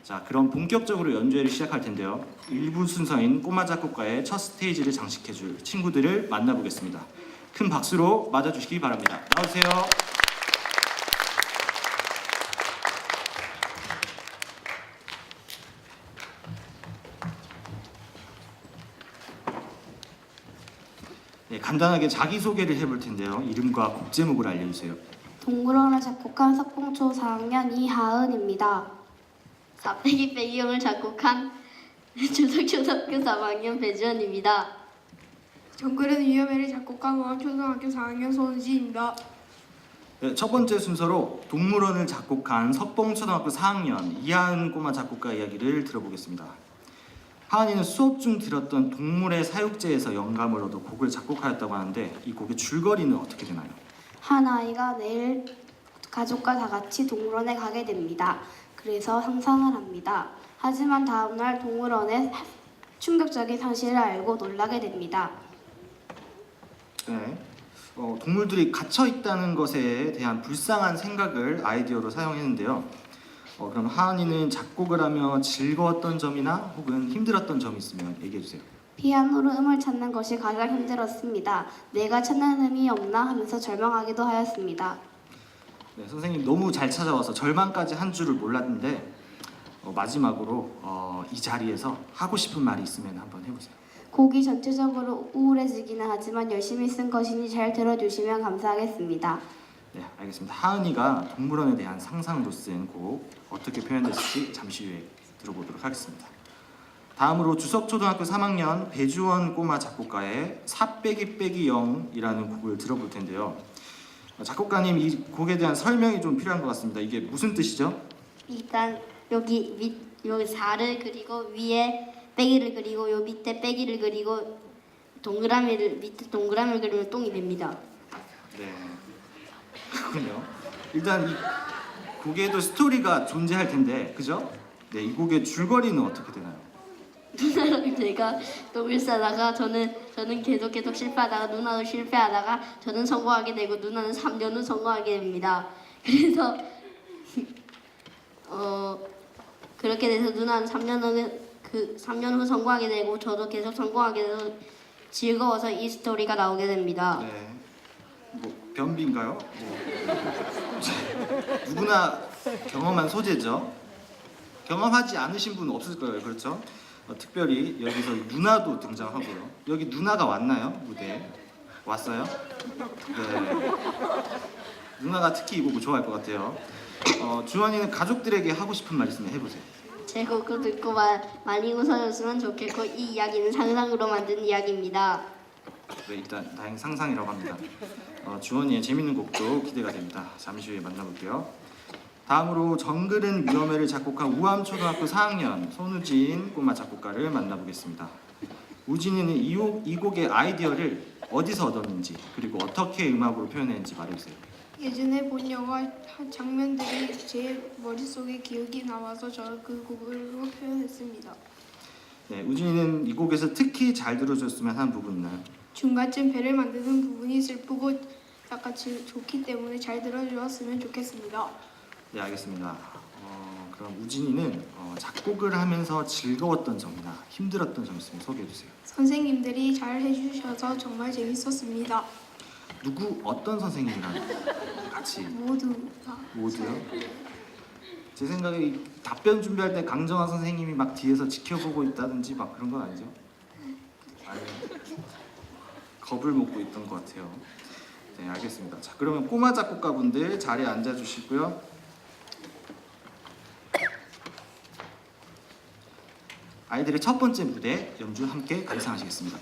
자, 그럼 본격적으로 연주회를 시작할 텐데요. 1부 순서인 꼬마 작곡가의 첫 스테이지를 장식해줄 친구들을 만나보겠습니다. 큰 박수로 맞아주시기 바랍니다. 나와주세요. 네, 간단하게 자기소개를 해볼 텐데요. 이름과 곡 제목을 알려주세요. 동물원을 작곡한 석봉초 4학년 이하은입니다. 사페기 배기영을 작곡한 주석초등학교 3학년 배주원입니다. 정글은 위험해를 작곡한 왕초등학교 4학년 손지입니다. 네, 첫 번째 순서로 동물원을 작곡한 석봉초등학교 4학년 이하은 꼬마 작곡가 이야기를 들어보겠습니다. 하은이는 수업 중 들었던 동물의 사육제에서 영감을 얻어 곡을 작곡하였다고 하는데 이 곡의 줄거리는 어떻게 되나요? 한 아이가 내일 가족과 다 같이 동물원에 가게 됩니다. 그래서 상상을 합니다. 하지만 다음날 동물원의 충격적인 사실을 알고 놀라게 됩니다. 네, 동물들이 갇혀 있다는 것에 대한 불쌍한 생각을 아이디어로 사용했는데요. 그럼 하은이는 작곡을 하며 즐거웠던 점이나 혹은 힘들었던 점이 있으면 얘기해 주세요. 피아노로 음을 찾는 것이 가장 힘들었습니다. 내가 찾는 음이 없나 하면서 절망하기도 하였습니다. 네, 선생님 너무 잘 찾아와서 절망까지 한 줄을 몰랐는데 마지막으로 이 자리에서 하고 싶은 말이 있으면 한번 해보세요. 곡이 전체적으로 우울해지기는 하지만 열심히 쓴 것이니 잘 들어주시면 감사하겠습니다. 네, 알겠습니다. 하은이가 동물원에 대한 상상으로 쓴 곡 어떻게 표현됐을지 잠시 후에 들어보도록 하겠습니다. 다음으로 주석초등학교 3학년 배주원 꼬마 작곡가의 4빼기/0이라는 곡을 들어볼 텐데요. 작곡가님, 이 곡에 대한 설명이 좀 필요한 것 같습니다. 이게 무슨 뜻이죠? 일단 여기 4를 그리고 위에 빼기를 그리고 요 밑에 빼기를 그리고 밑에 동그라미를 그리면 똥이 됩니다. 네, 그렇군요. 일단 이 곡에도 스토리가 존재할 텐데, 그죠? 네, 이 곡의 줄거리는 어떻게 되나요? 누나랑 제가 똥을 싸다가 저는 계속 실패하다가 누나도 실패하다가 저는 성공하게 되고 누나는 3년 후 성공하게 됩니다. 그래서 그렇게 돼서 누나는 3년 후 성공하게 되고 저도 계속 성공하게 돼서 즐거워서 이 스토리가 나오게 됩니다. 네, 뭐 변비인가요? 누구나 경험한 소재죠. 경험하지 않으신 분은 없을 거예요, 그렇죠? 특별히 여기서 누나도 등장하고요. 여기 누나가 왔나요? 무대에 왔어요? 네. 누나가 특히 이 곡을 좋아할 것 같아요. 주원이는 가족들에게 하고 싶은 말 있으면 해보세요. 제 곡을 듣고 많이 웃어줬으면 좋겠고 이 이야기는 상상으로 만든 이야기입니다. 네, 일단 다행히 상상이라고 합니다. 주원이의 재밌는 곡도 기대가 됩니다. 잠시 후에 만나볼게요. 다음으로 정글은 위험해를 작곡한 우암초등학교 4학년 손우진 꼬마 작곡가를 만나보겠습니다. 우진이는 이 곡의 아이디어를 어디서 얻었는지 그리고 어떻게 음악으로 표현했는지 말해주세요. 예전에 본 영화 장면들이 제 머릿속에 기억이 남아서 저 그 곡으로 표현했습니다. 네, 우진이는 이 곡에서 특히 잘 들어줬으면 하는 부분 있나요? 중간쯤 배를 만드는 부분이 슬프고 약간 좋기 때문에 잘 들어주었으면 좋겠습니다. 네, 알겠습니다. 그럼 우진이는 작곡을 하면서 즐거웠던 점이나 힘들었던 점 있으면 소개해주세요. 선생님들이 잘 해주셔서 정말 재밌었습니다. 어떤 선생님이랑 같이? 모두 다. 모두요? 제 생각에 이 답변 준비할 때 강정화 선생님이 막 뒤에서 지켜보고 있다든지 막 그런 건 아니죠? 아니요. 겁을 먹고 있던 것 같아요. 네, 알겠습니다. 자, 그러면 꼬마 작곡가분들 자리에 앉아주시고요. 아이들의 첫 번째 무대 연주 함께 감상하시겠습니다.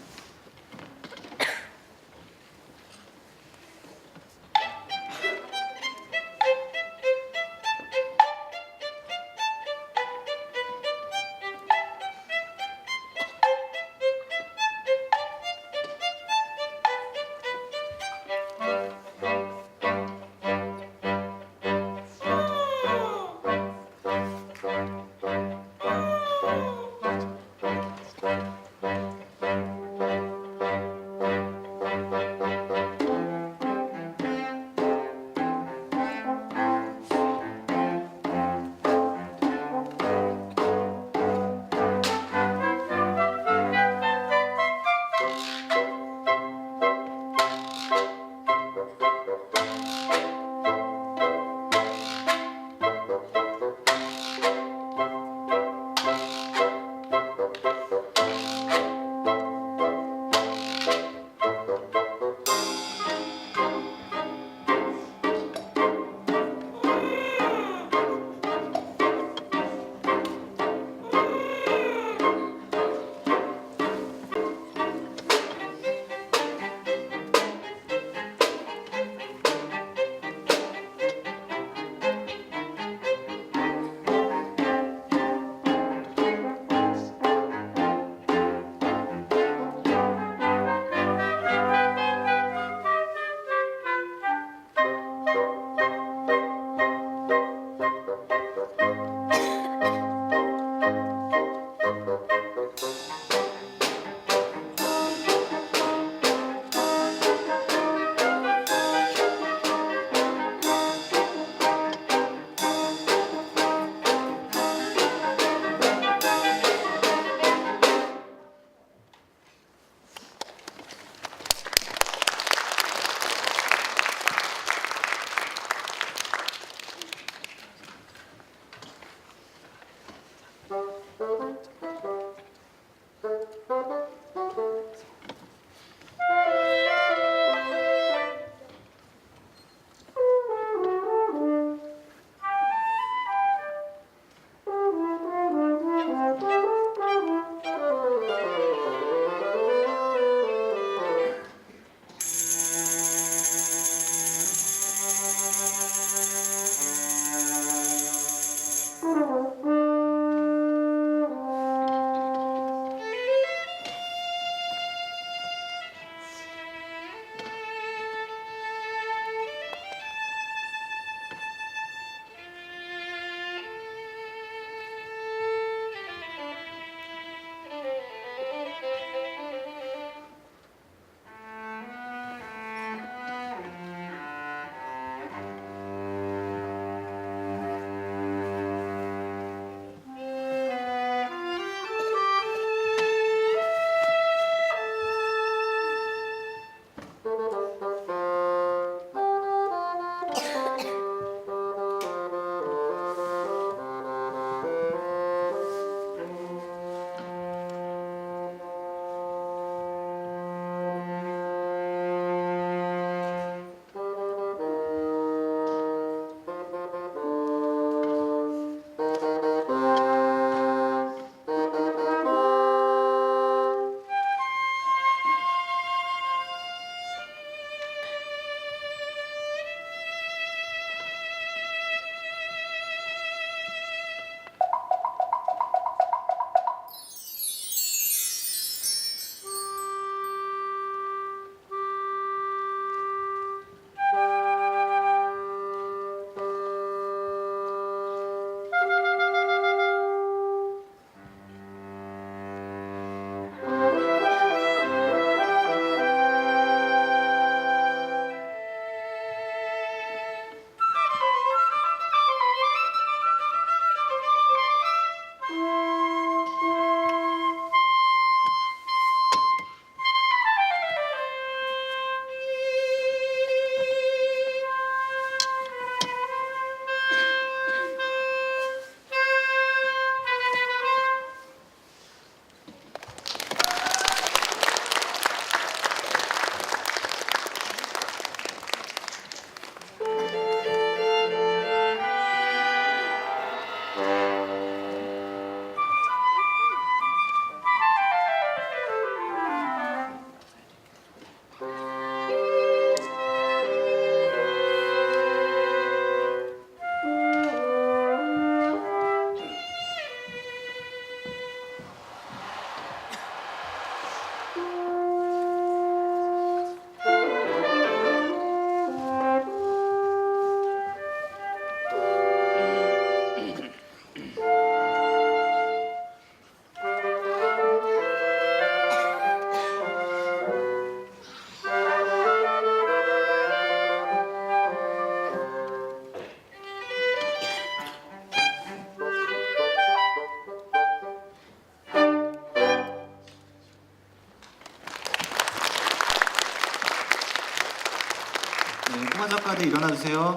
꼬마 작가들 일어나 주세요.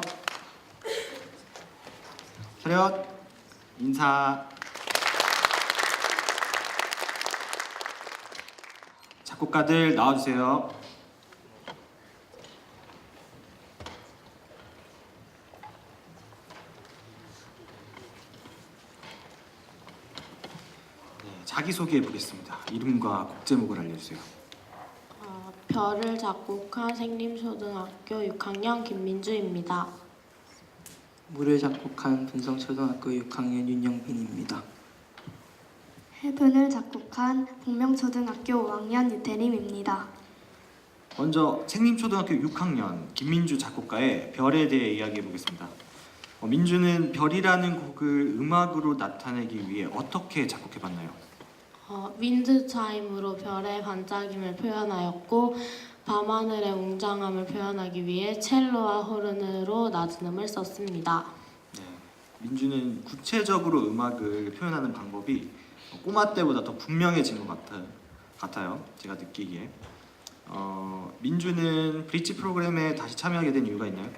차렷. 인사. 작곡가들 나와 주세요. 자기 소개해 보겠습니다. 이름과 곡 제목을 알려주세요. 별을 작곡한 생림초등학교 6학년 김민주입니다. 물을 작곡한 분성초등학교 6학년 윤영빈입니다. 해븐을 작곡한 복명초등학교 5학년 유태림입니다. 먼저 생림초등학교 6학년 김민주 작곡가의 별에 대해 이야기해 보겠습니다. 민주는 별이라는 곡을 음악으로 나타내기 위해 어떻게 작곡해 봤나요? 윈드 차임으로 별의 반짝임을 표현하였고 밤하늘의 웅장함을 표현하기 위해 첼로와 호른으로 낮은 음을 썼습니다. 네, 민주는 구체적으로 음악을 표현하는 방법이 꼬마 때보다 더 분명해진 것 같아요. 제가 느끼기에. 민주는 브릿지 프로그램에 다시 참여하게 된 이유가 있나요?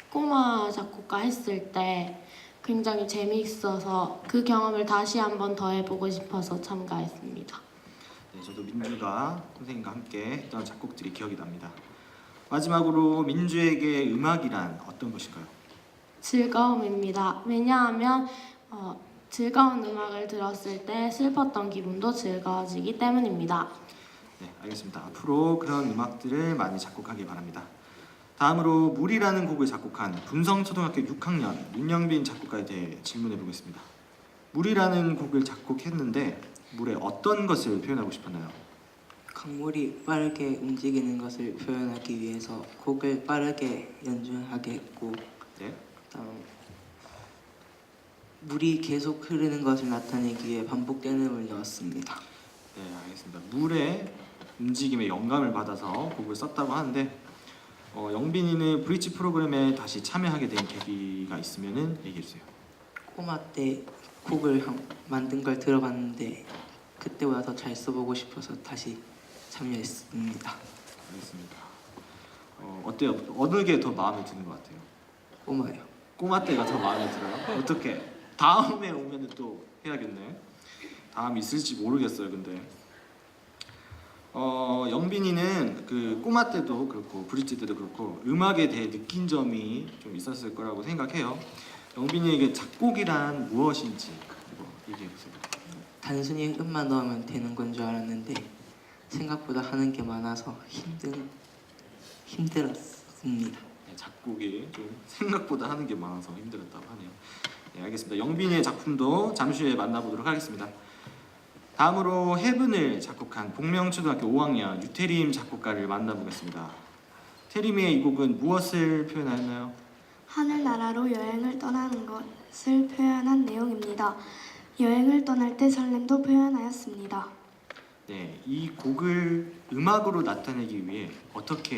꼬마 작곡가 했을 때 굉장히 재미있어서 그 경험을 다시 한번 더 해보고 싶어서 참가했습니다. 네, 저도 민주가 선생님과 함께 했던 작곡들이 기억이 납니다. 마지막으로 민주에게 음악이란 어떤 것인가요? 즐거움입니다. 왜냐하면 즐거운 음악을 들었을 때 슬펐던 기분도 즐거워지기 때문입니다. 네, 알겠습니다. 앞으로 그런 음악들을 많이 작곡하기 바랍니다. 다음으로 물이라는 곡을 작곡한 분성초등학교 6학년 윤영빈 작곡가에 대해 질문해 보겠습니다. 물이라는 곡을 작곡했는데 물에 어떤 것을 표현하고 싶었나요? 강물이 빠르게 움직이는 것을 표현하기 위해서 곡을 빠르게 연주하게 했고 네, 그다음 물이 계속 흐르는 것을 나타내기 위해 반복되는 음을 넣었습니다. 네, 알겠습니다. 물의 움직임에 영감을 받아서 곡을 썼다고 하는데 영빈이는 브릿지 프로그램에 다시 참여하게 된 계기가 있으면은 얘기해 주세요. 꼬마 때 곡을 만든 걸 들어봤는데 그때보다 더 잘 써보고 싶어서 다시 참여했습니다. 알겠습니다. 어때요? 어느 게 더 마음에 드는 것 같아요? 꼬마요. 꼬마 때가 더 마음에 들어요? 어떻게? 다음에 오면은 또 해야겠네. 다음 있을지 모르겠어요. 근데 영빈이는 그 꼬마 때도 그렇고 브릿지 때도 그렇고 음악에 대해 느낀 점이 좀 있었을 거라고 생각해요. 영빈이에게 작곡이란 무엇인지 얘기해 보세요. 단순히 음만 넣으면 되는 건 줄 알았는데 생각보다 하는 게 많아서 힘들었습니다. 네, 작곡이 좀 생각보다 하는 게 많아서 힘들었다고 하네요. 네, 알겠습니다. 영빈이의 작품도 잠시 후에 만나보도록 하겠습니다. 다음으로 해븐을 작곡한 복명초등학교 5학년 유태림 작곡가를 만나보겠습니다. 태림의 이 곡은 무엇을 표현하였나요? 하늘나라로 여행을 떠나는 것을 표현한 내용입니다. 여행을 떠날 때 설렘도 표현하였습니다. 네, 이 곡을 음악으로 나타내기 위해 어떻게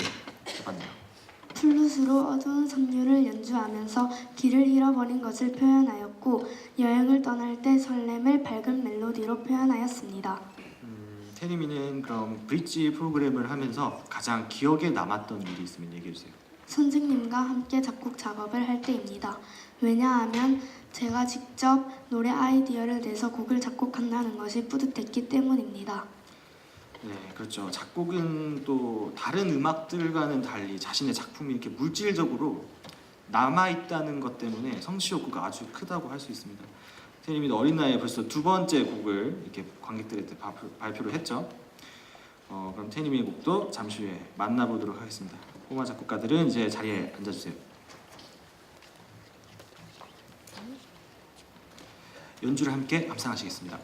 해봤나요? 플룻으로 어두운 선율을 연주하면서 길을 잃어버린 것을 표현하였고 여행을 떠날 때 설렘을 밝은 멜로디로 표현하였습니다. 태림이는 그럼 브릿지 프로그램을 하면서 가장 기억에 남았던 일이 있으면 얘기해 주세요. 선생님과 함께 작곡 작업을 할 때입니다. 왜냐하면 제가 직접 노래 아이디어를 내서 곡을 작곡한다는 것이 뿌듯했기 때문입니다. 네, 그렇죠. 작곡은 또 다른 음악들과는 달리 자신의 작품이 이렇게 물질적으로 남아 있다는 것 때문에 성취 욕구가 아주 크다고 할 수 있습니다. 태림이도 어린 나이에 벌써 두 번째 곡을 이렇게 관객들한테 발표를 했죠. 그럼 태림이의 곡도 잠시 후에 만나보도록 하겠습니다. 꼬마 작곡가들은 이제 자리에 앉아주세요. 연주를 함께 감상하시겠습니다.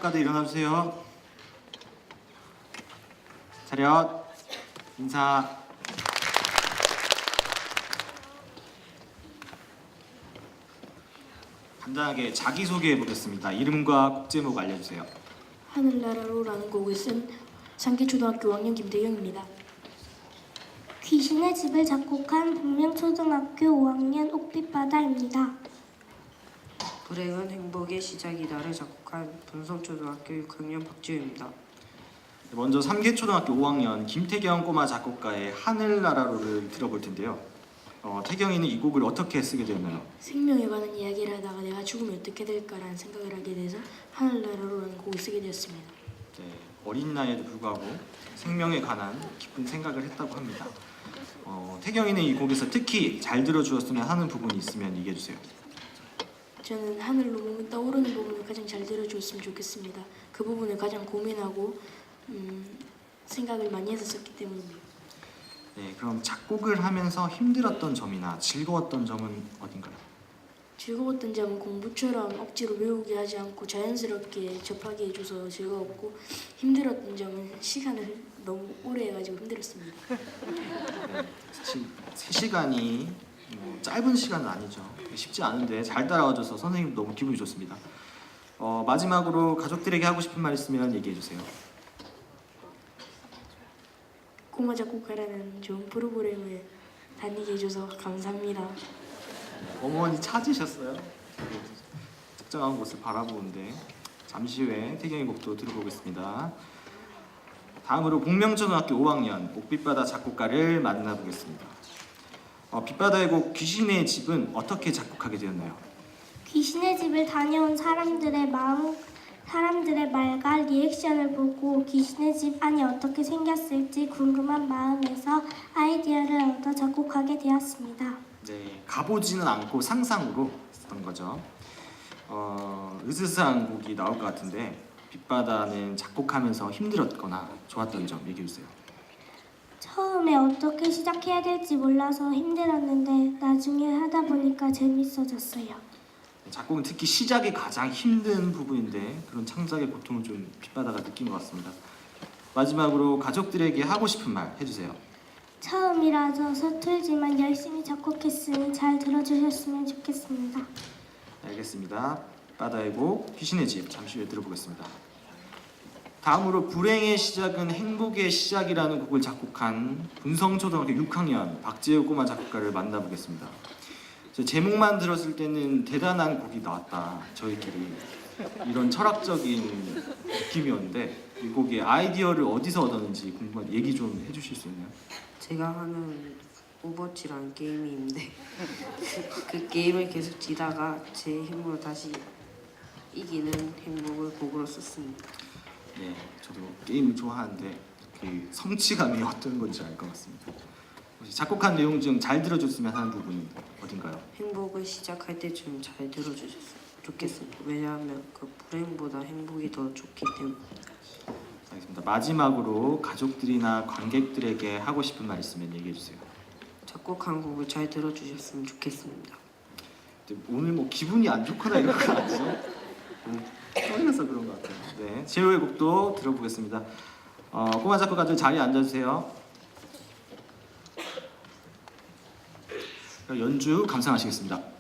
작곡가들 일어나주세요. 차렷, 인사. 간단하게 자기소개해 보겠습니다. 이름과 곡 제목 알려주세요. 하늘나라로라는 곡을 쓴 상계초등학교 5학년 김대경입니다. 귀신의 집을 작곡한 북명초등학교 5학년 옥빛바다입니다. 불행은 행복의 시작이다를 작곡한 분성초등학교 6학년 박지우입니다. 먼저 삼계초등학교 5학년 김태경 꼬마 작곡가의 하늘나라로를 들어볼 텐데요. 태경이는 이 곡을 어떻게 쓰게 되었나요? 생명에 관한 이야기를 하다가 내가 죽으면 어떻게 될까라는 생각을 하게 돼서 하늘나라로라는 곡을 쓰게 되었습니다. 네, 어린 나이에도 불구하고 생명에 관한 깊은 생각을 했다고 합니다. 태경이는 이 곡에서 특히 잘 들어주었으면 하는 부분이 있으면 얘기해 주세요. 저는 하늘로 몸이 떠오르는 부분을 가장 잘 들어주었으면 좋겠습니다. 그 부분을 가장 고민하고 생각을 많이 해서 썼기 때문입니다. 네, 그럼 작곡을 하면서 힘들었던 점이나 즐거웠던 점은 어딘가요? 즐거웠던 점은 공부처럼 억지로 외우게 하지 않고 자연스럽게 접하게 해줘서 즐거웠고, 힘들었던 점은 시간을 너무 오래 해가지고 힘들었습니다. 네, 사실 3시간이 짧은 시간은 아니죠. 쉽지 않은데 잘 따라와줘서 선생님 너무 기분이 좋습니다. 마지막으로 가족들에게 하고 싶은 말 있으면 얘기해 주세요. 꼬마 작곡가라는 좋은 프로그램을 다니게 해줘서 감사합니다. 어머니 찾으셨어요? 특정한 곳을 바라보는데 잠시 후에 태경의 곡도 들어보겠습니다. 다음으로 복명초등학교 5학년 옥빛바다 작곡가를 만나보겠습니다. 빛바다의 곡 귀신의 집은 어떻게 작곡하게 되었나요? 귀신의 집을 다녀온 사람들의 말과 리액션을 보고 귀신의 집 안이 어떻게 생겼을지 궁금한 마음에서 아이디어를 얻어 작곡하게 되었습니다. 네, 가보지는 않고 상상으로 썼던 거죠. 으스스한 곡이 나올 것 같은데 빛바다는 작곡하면서 힘들었거나 좋았던 점 얘기해 주세요. 처음에 어떻게 시작해야 될지 몰라서 힘들었는데 나중에 하다 보니까 재밌어졌어요. 작곡은 특히 시작이 가장 힘든 부분인데 그런 창작의 고통을 좀 빛바다가 느낀 것 같습니다. 마지막으로 가족들에게 하고 싶은 말 해주세요. 처음이라서 서툴지만 열심히 작곡했으니 잘 들어주셨으면 좋겠습니다. 알겠습니다. 바다의 곡 귀신의 집 잠시 후에 들어보겠습니다. 다음으로 불행의 시작은 행복의 시작이라는 곡을 작곡한 분성초등학교 6학년 박재우 꼬마 작곡가를 만나보겠습니다. 제목만 들었을 때는 대단한 곡이 나왔다. 저희끼리 이런 철학적인 느낌이었는데 이 곡의 아이디어를 어디서 얻었는지 궁금한 얘기 좀 해주실 수 있나요? 제가 하는 오버워치라는 게임이 있는데 그 게임을 계속 지다가 제 힘으로 다시 이기는 행복을 곡으로 썼습니다. 네, 저도 게임을 좋아하는데 그 성취감이 어떤 건지 알 것 같습니다. 혹시 작곡한 내용 중 잘 들어줬으면 하는 부분이 어딘가요? 행복을 시작할 때쯤 잘 들어주셨으면 좋겠습니다. 왜냐하면 그 불행보다 행복이 더 좋기 때문입니다. 알겠습니다. 마지막으로 가족들이나 관객들에게 하고 싶은 말 있으면 얘기해 주세요. 작곡한 곡을 잘 들어주셨으면 좋겠습니다. 오늘 뭐 기분이 안 좋거나 이런 거 아니죠? 떨려서 그런 것 같아요. 네, 제호의 곡도 들어보겠습니다. 꼬마 작곡가들 자리에 앉아주세요. 연주 감상하시겠습니다.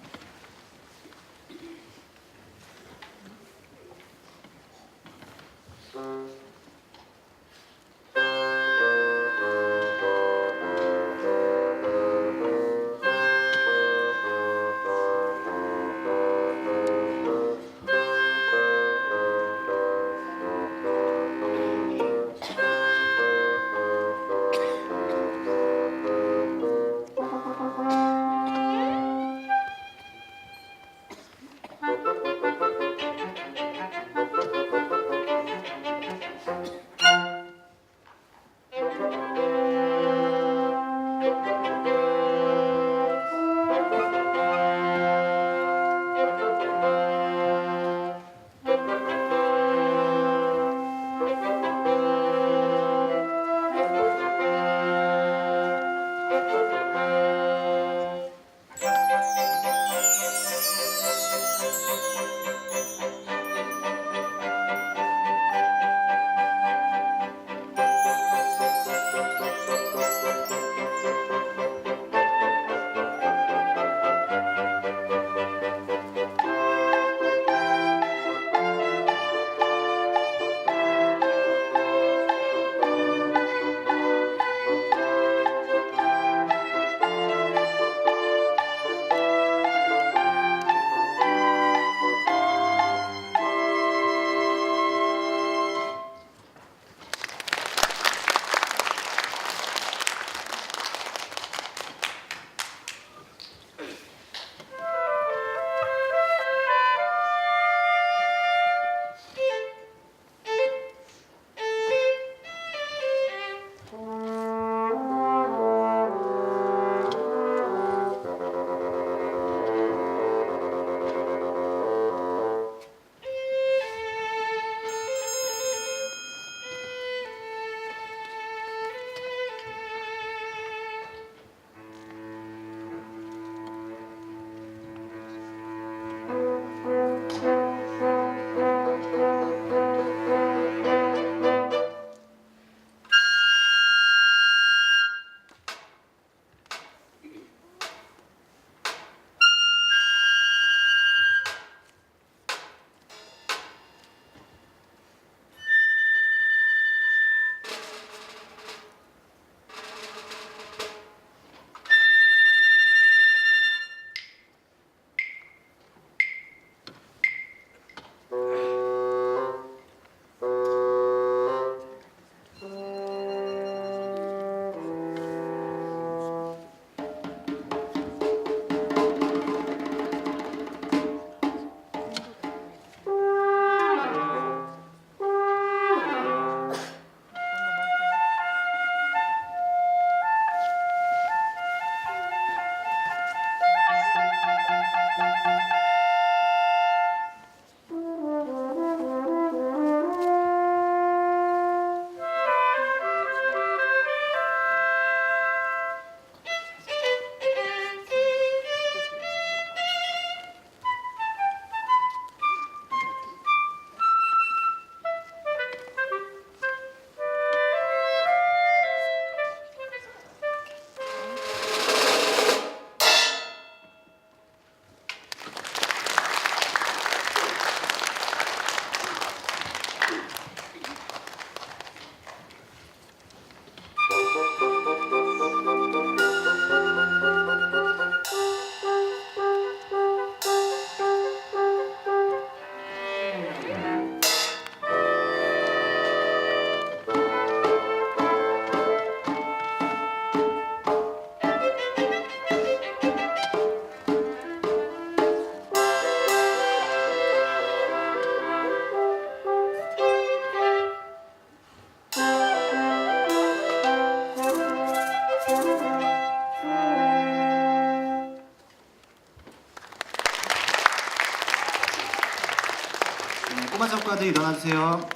작곡가들 일어나주세요.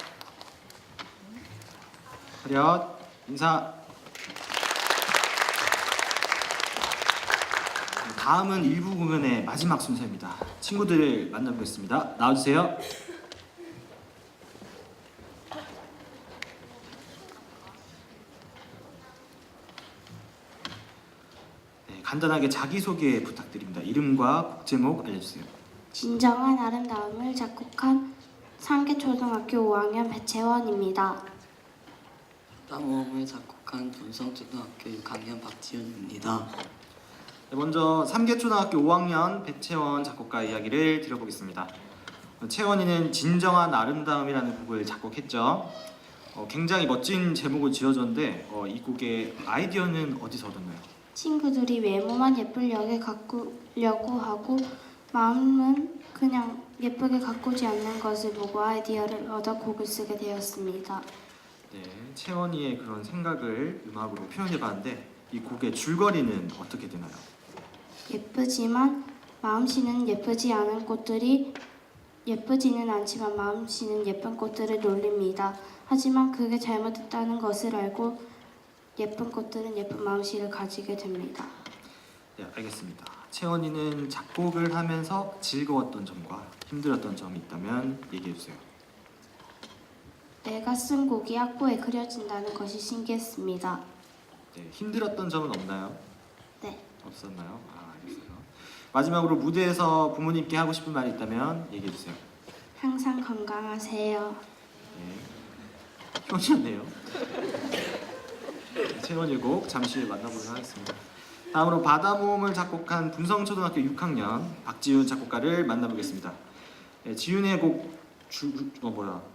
차렷 인사. 다음은 1부 공연의 마지막 순서입니다. 친구들을 만나보겠습니다. 나와주세요. 네, 간단하게 자기소개 부탁드립니다. 이름과 곡 제목 알려주세요. 진정한 아름다움을 작곡한 상계초등학교 5학년 배채원입니다. 따모음을 작곡한 분성초등학교 6학년 박지훈입니다. 네, 먼저 삼계초등학교 5학년 백채원 작곡가 이야기를 들어보겠습니다. 채원이는 진정한 아름다움이라는 곡을 작곡했죠. 굉장히 멋진 제목을 지어줬는데 이 곡의 아이디어는 어디서 얻었나요? 친구들이 외모만 예쁘려고 가꾸려고 하고 마음은 그냥 예쁘게 가꾸지 않는 것을 보고 아이디어를 얻어 곡을 쓰게 되었습니다. 네, 채원이의 그런 생각을 음악으로 표현해봤는데 이 곡의 줄거리는 어떻게 되나요? 예쁘지만 마음씨는 예쁘지 않은 꽃들이 예쁘지는 않지만 마음씨는 예쁜 꽃들을 놀립니다. 하지만 그게 잘못됐다는 것을 알고 예쁜 꽃들은 예쁜 마음씨를 가지게 됩니다. 네, 알겠습니다. 채원이는 작곡을 하면서 즐거웠던 점과 힘들었던 점이 있다면 얘기해주세요. 내가 쓴 곡이 악보에 그려진다는 것이 신기했습니다. 네, 힘들었던 점은 없나요? 네. 없었나요? 알겠어요. 마지막으로 무대에서 부모님께 하고 싶은 말이 있다면 얘기해주세요. 항상 건강하세요. 네, 효자네요. 채원이 곡 잠시 후에 만나보도록 하겠습니다. 다음으로 바다모음을 작곡한 분성초등학교 6학년 박지훈 작곡가를 만나보겠습니다. 네, 지훈의 곡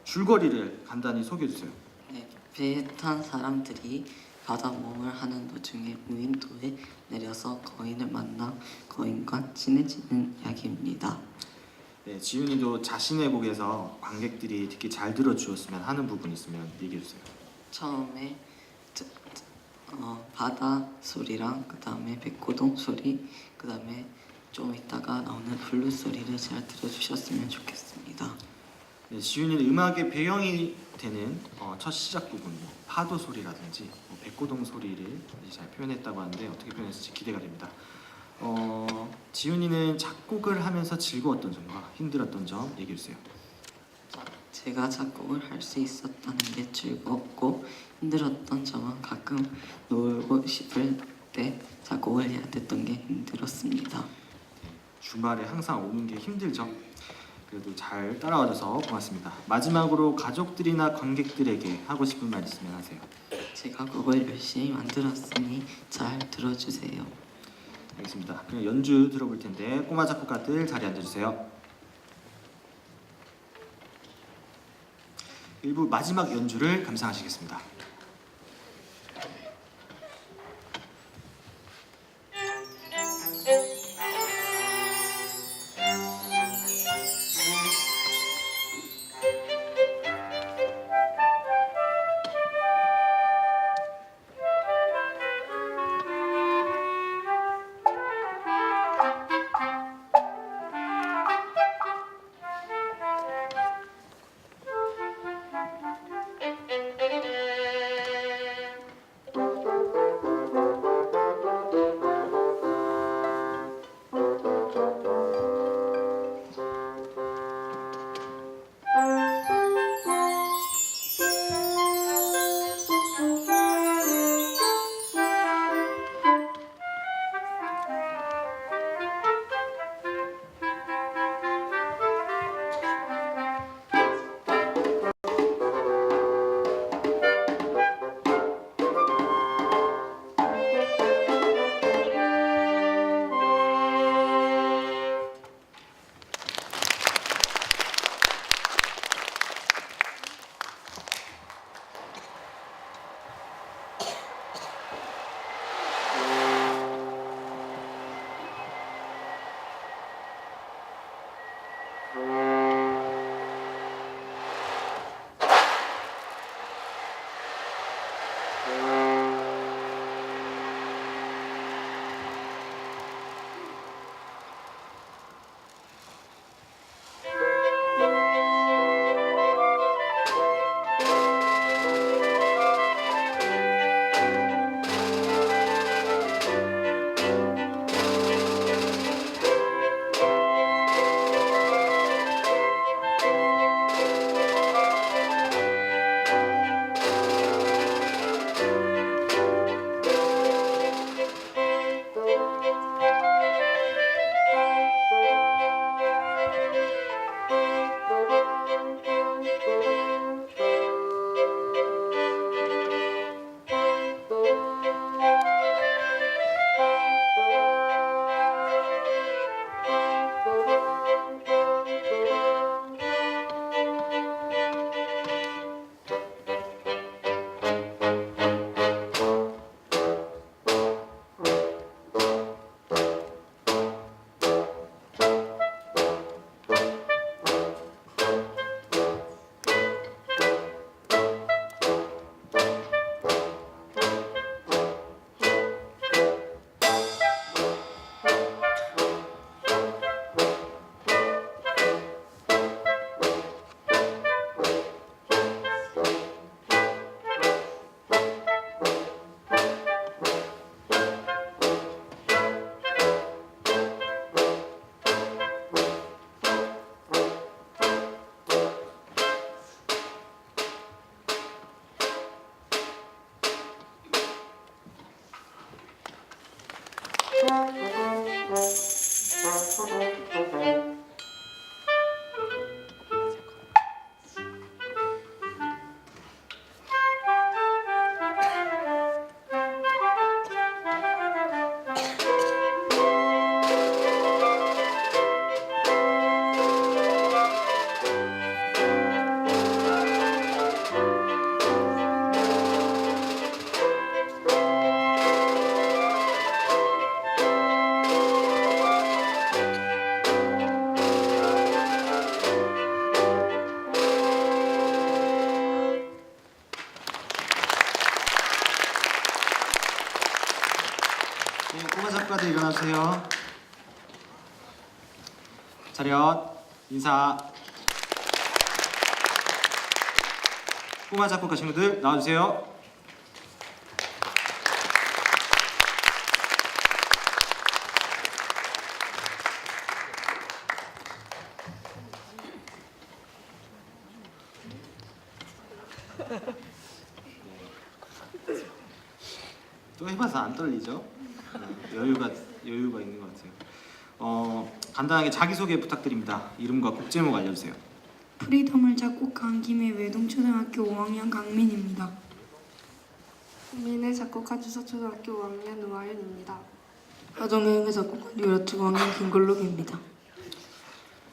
줄거리를 간단히 소개해주세요. 네, 배에 탄 사람들이 바다 모험을 하는 도중에 무인도에 내려서 거인을 만나 거인과 친해지는 이야기입니다. 네, 지훈이도 자신의 곡에서 관객들이 듣기 잘 들어주었으면 하는 부분 있으면 얘기해주세요. 처음에 바다 소리랑 그 다음에 백고동 소리, 그 다음에 좀 있다가 나오는 블루 소리를 잘 들어주셨으면 좋겠습니다. 네, 지훈이는 음악의 배경이 되는 첫 시작 부분, 파도 소리라든지 백고동 소리를 잘 표현했다고 하는데 어떻게 표현했을지 기대가 됩니다. 지훈이는 작곡을 하면서 즐거웠던 점과 힘들었던 점 얘기해 주세요. 제가 작곡을 할 수 있었다는 게 즐겁고 힘들었던 점은 가끔 놀고 싶을 때 작곡을 해야 됐던 게 힘들었습니다. 네, 주말에 항상 오는 게 힘들죠. 그래도 잘 따라와줘서 고맙습니다. 마지막으로 가족들이나 관객들에게 하고 싶은 말 있으면 하세요. 제가 곡을 열심히 만들었으니 잘 들어주세요. 알겠습니다. 그럼 연주 들어볼 텐데 꼬마 작곡가들 자리에 앉아주세요. 일부 마지막 연주를 감상하시겠습니다. 네, 꼬마 작가들 일어나주세요. 차렷, 인사. 꼬마 작곡가 친구들 나와주세요. 또 해봐서 안 떨리죠? 네, 여유가 있는 것 같아요. 간단하게 자기소개 부탁드립니다. 이름과 곡 제목 알려주세요. 프리덤을 작곡한 김해 외동초등학교 5학년 강민입니다. 국민의 작곡한 주석초등학교 5학년 노아윤입니다. 하정영의 작곡한 유라초 5학년 김걸록입니다.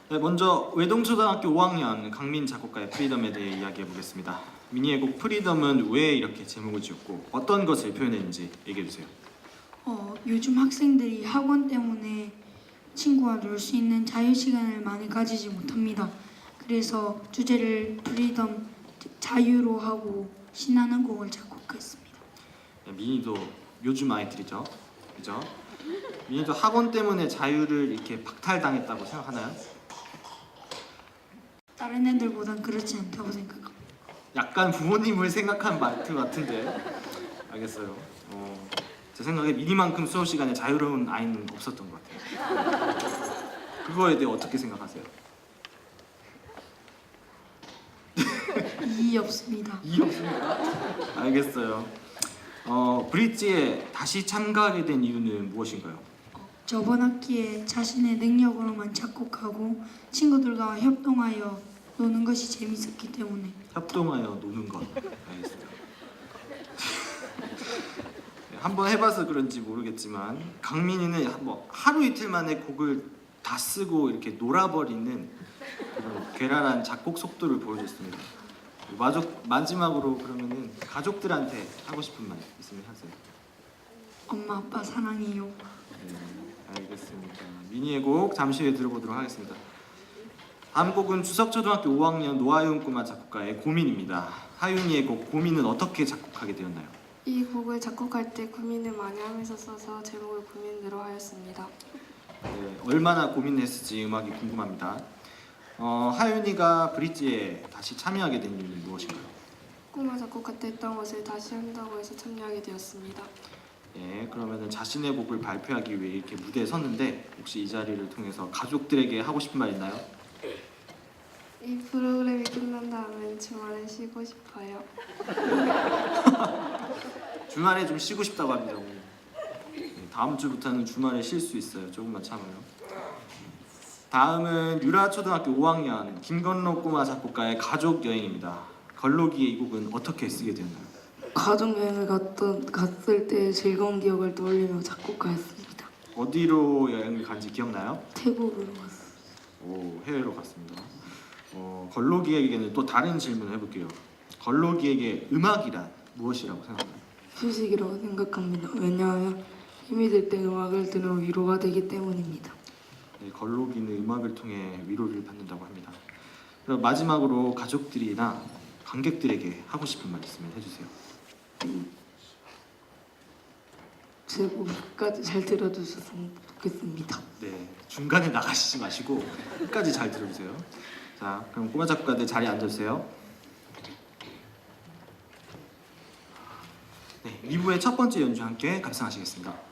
네, 먼저 외동초등학교 5학년 강민 작곡가의 프리덤에 대해 이야기해 보겠습니다. 미니의 곡 프리덤은 왜 이렇게 제목을 지었고 어떤 것을 표현했는지 얘기해 주세요. 요즘 학생들이 학원 때문에 친구와 놀 수 있는 자유 시간을 많이 가지지 못합니다. 그래서 주제를 프리덤, 즉 자유로 하고 신나는 곡을 작곡했습니다. 네, 미니도 요즘 아이들이죠, 그죠? 미니도 학원 때문에 자유를 이렇게 박탈당했다고 생각하나요? 다른 애들보단 그렇지 않다고 생각합니다. 약간 부모님을 생각한 말투 같은데 알겠어요. 제 생각에 미니만큼 수업 시간에 자유로운 아이는 없었던 것 같아요. 그거에 대해 어떻게 생각하세요? 이의 없습니다. 이해 없습니까? 알겠어요. 브릿지에 다시 참가하게 된 이유는 무엇인가요? 저번 학기에 자신의 능력으로만 작곡하고 친구들과 협동하여 노는 것이 재밌었기 때문에 협동하여 노는 것. 알겠습니다. 네, 한번 해봐서 그런지 모르겠지만 강민이는 뭐 하루 이틀 만에 곡을 다 쓰고 이렇게 놀아버리는 그런 괴랄한 작곡 속도를 보여줬습니다. 마지막으로 그러면은 가족들한테 하고 싶은 말 있으면 하세요. 엄마 아빠 사랑해요. 네, 알겠습니다. 미니의 곡 잠시 후에 들어보도록 하겠습니다. 다음 곡은 주석초등학교 5학년 노하윤 꼬마 작곡가의 고민입니다. 하윤이의 곡 고민은 어떻게 작곡하게 되었나요? 이 곡을 작곡할 때 고민을 많이 하면서 써서 제목을 고민으로 하였습니다. 네, 얼마나 고민했을지 음악이 궁금합니다. 하윤이가 브릿지에 다시 참여하게 된 이유는 무엇인가요? 꼬마 작곡할 때 했던 것을 다시 한다고 해서 참여하게 되었습니다. 네, 그러면 자신의 곡을 발표하기 위해 이렇게 무대에 섰는데 혹시 이 자리를 통해서 가족들에게 하고 싶은 말 있나요? 이 프로그램이 끝난 다음엔 주말에 쉬고 싶어요. 주말에 좀 쉬고 싶다고 합니다. 오늘. 네, 다음 주부터는 주말에 쉴 수 있어요. 조금만 참아요. 다음은 유라초등학교 5학년 김건록 꼬마 작곡가의 가족 여행입니다. 걸록이의 이 곡은 어떻게 쓰게 되었나요? 가족 여행을 갔을 때 즐거운 기억을 떠올리며 작곡하였습니다. 어디로 여행을 간지 기억나요? 태국으로 갔습니다. 오, 해외로 갔습니다. 걸록이에게는 또 다른 질문을 해볼게요. 걸록이에게 음악이란 무엇이라고 생각하나요? 휴식이라고 생각합니다. 왜냐하면 힘이 들 때 음악을 들으면 위로가 되기 때문입니다. 네, 걸록이는 음악을 통해 위로를 받는다고 합니다. 그럼 마지막으로 가족들이나 관객들에게 하고 싶은 말 있으면 해주세요. 제 곡까지 잘 들어주셨으면 좋겠습니다. 네, 중간에 나가시지 마시고 끝까지 잘 들어주세요. 자, 그럼 꼬마 작가들 자리에 앉아주세요. 네, 2부의 첫 번째 연주 함께 감상하시겠습니다.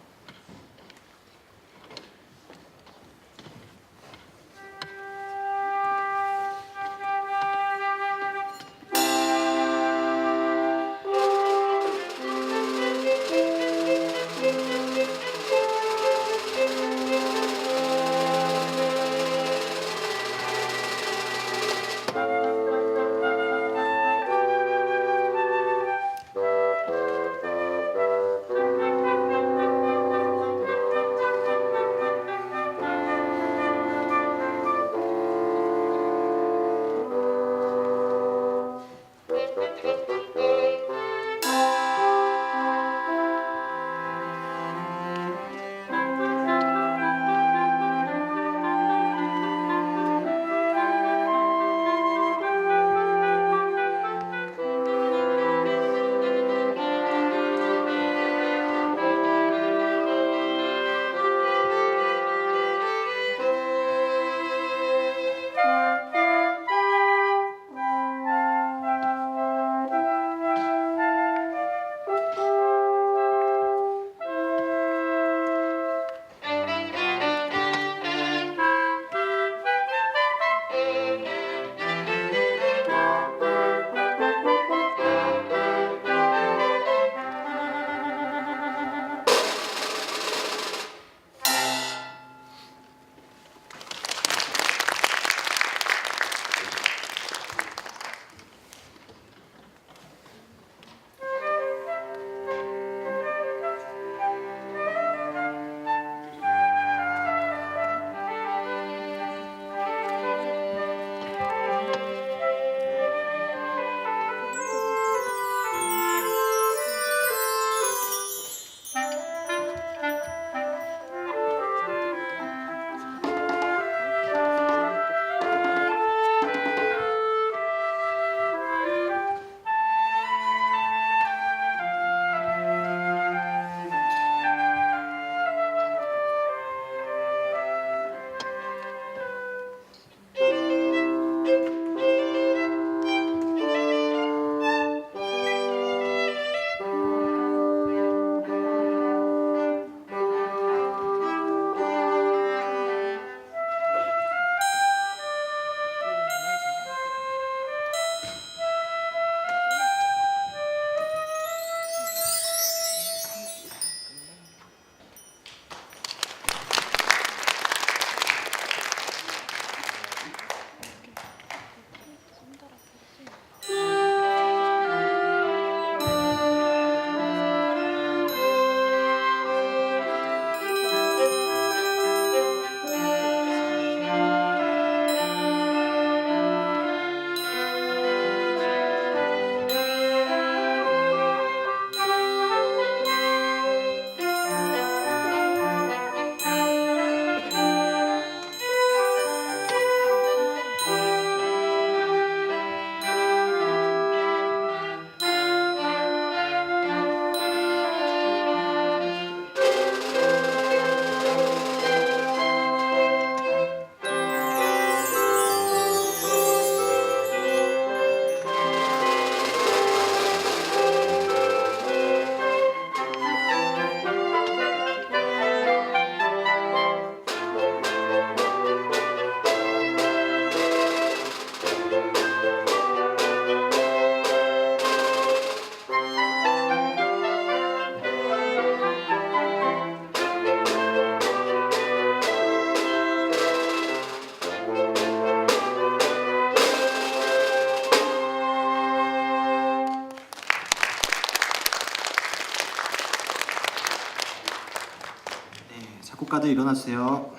작곡가들 일어나 주세요.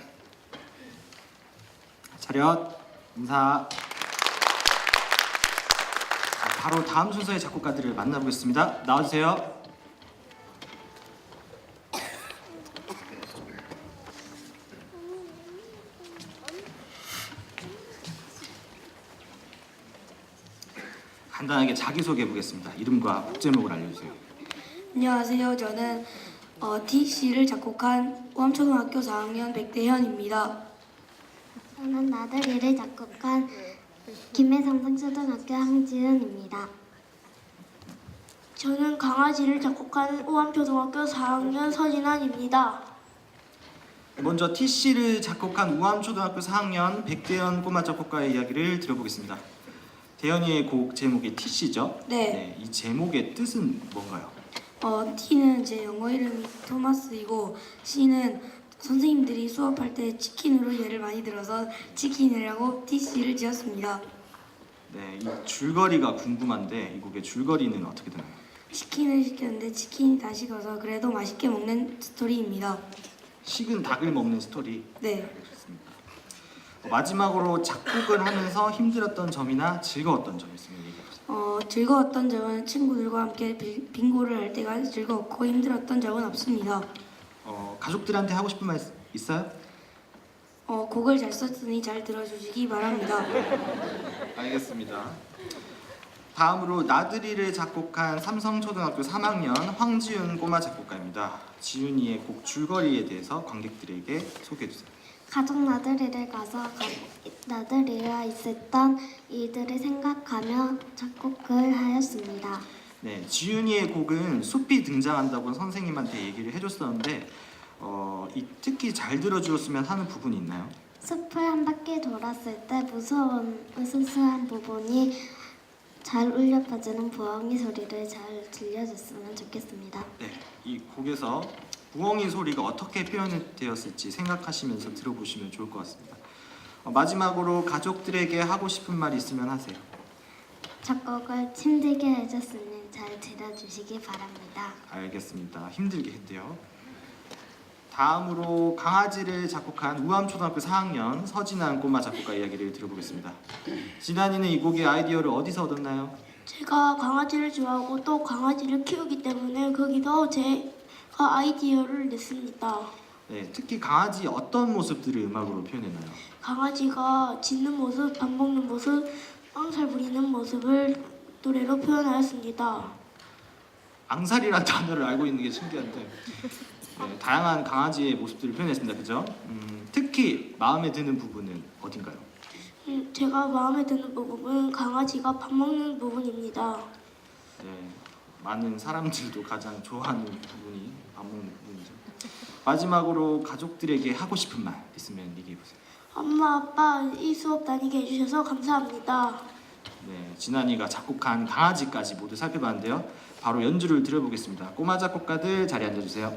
차렷. 인사. 자, 바로 다음 순서의 작곡가들을 만나보겠습니다. 나와주세요. 간단하게 자기소개해 보겠습니다. 이름과 곡 제목을 알려주세요. 안녕하세요. 저는 TC를 작곡한 우암초등학교 4학년 백대현입니다. 저는 나들이를 작곡한 김해상상초등학교 황지은입니다. 저는 강아지를 작곡한 우암초등학교 4학년 서진환입니다. 먼저 TC를 작곡한 우암초등학교 4학년 백대현 꼬마 작곡가의 이야기를 들어보겠습니다. 대현이의 곡 제목이 TC죠? 네. 이 제목의 뜻은 뭔가요? T는 제 영어 이름이 토마스이고 C는 선생님들이 수업할 때 치킨으로 예를 많이 들어서 치킨이라고 TC를 지었습니다. 네, 이 줄거리가 궁금한데 이 곡의 줄거리는 어떻게 되나요? 치킨을 시켰는데 치킨이 다 식어서 그래도 맛있게 먹는 스토리입니다. 식은 닭을 먹는 스토리. 네. 그렇습니다. 마지막으로 작곡을 하면서 힘들었던 점이나 즐거웠던 점 있으면 얘기해 보세요. 즐거웠던 점은 친구들과 함께 빙고를 할 때가 즐거웠고 힘들었던 점은 없습니다. 가족들한테 하고 싶은 말 있어요? 곡을 잘 썼으니 잘 들어주시기 바랍니다. 알겠습니다. 다음으로 나들이를 작곡한 삼성초등학교 3학년 황지윤 꼬마 작곡가입니다. 지윤이의 곡 줄거리에 대해서 관객들에게 소개해 주세요. 가족 나들이를 가서 나들이와 있었던 일들을 생각하며 작곡을 하였습니다. 네, 지윤이의 곡은 숲이 등장한다고 선생님한테 얘기를 해줬었는데 이 특히 잘 들어주었으면 하는 부분이 있나요? 숲을 한 바퀴 돌았을 때 무서운 으스스한 부분이 잘 울려 퍼지는 부엉이 소리를 잘 들려줬으면 좋겠습니다. 네, 이 곡에서 부엉이 소리가 어떻게 표현되었을지 생각하시면서 들어보시면 좋을 것 같습니다. 마지막으로 가족들에게 하고 싶은 말 있으면 하세요. 작곡을 힘들게 해줬으니 잘 들어주시기 바랍니다. 알겠습니다. 힘들게 했대요. 다음으로 강아지를 작곡한 우암초등학교 4학년 서진환 꼬마 작곡가 이야기를 들어보겠습니다. 진환이는 이 곡의 아이디어를 어디서 얻었나요? 제가 강아지를 좋아하고 또 강아지를 키우기 때문에 거기서 제가 아이디어를 냈습니다. 네, 특히 강아지 어떤 모습들을 음악으로 표현했나요? 강아지가 짖는 모습, 밥 먹는 모습, 앙살 부리는 모습을 노래로 표현하였습니다. 앙살이라는 단어를 알고 있는 게 신기한데 네, 다양한 강아지의 모습들을 표현했습니다. 그죠? 특히 마음에 드는 부분은 어딘가요? 제가 마음에 드는 부분은 강아지가 밥 먹는 부분입니다. 네, 많은 사람들도 가장 좋아하는 부분이 밥 먹는 부분이죠. 마지막으로 가족들에게 하고 싶은 말 있으면 얘기해 보세요. 엄마, 아빠 이 수업 다니게 해주셔서 감사합니다. 네, 진환이가 작곡한 강아지까지 모두 살펴봤는데요. 바로 연주를 들어보겠습니다. 꼬마 작곡가들 자리에 앉아주세요.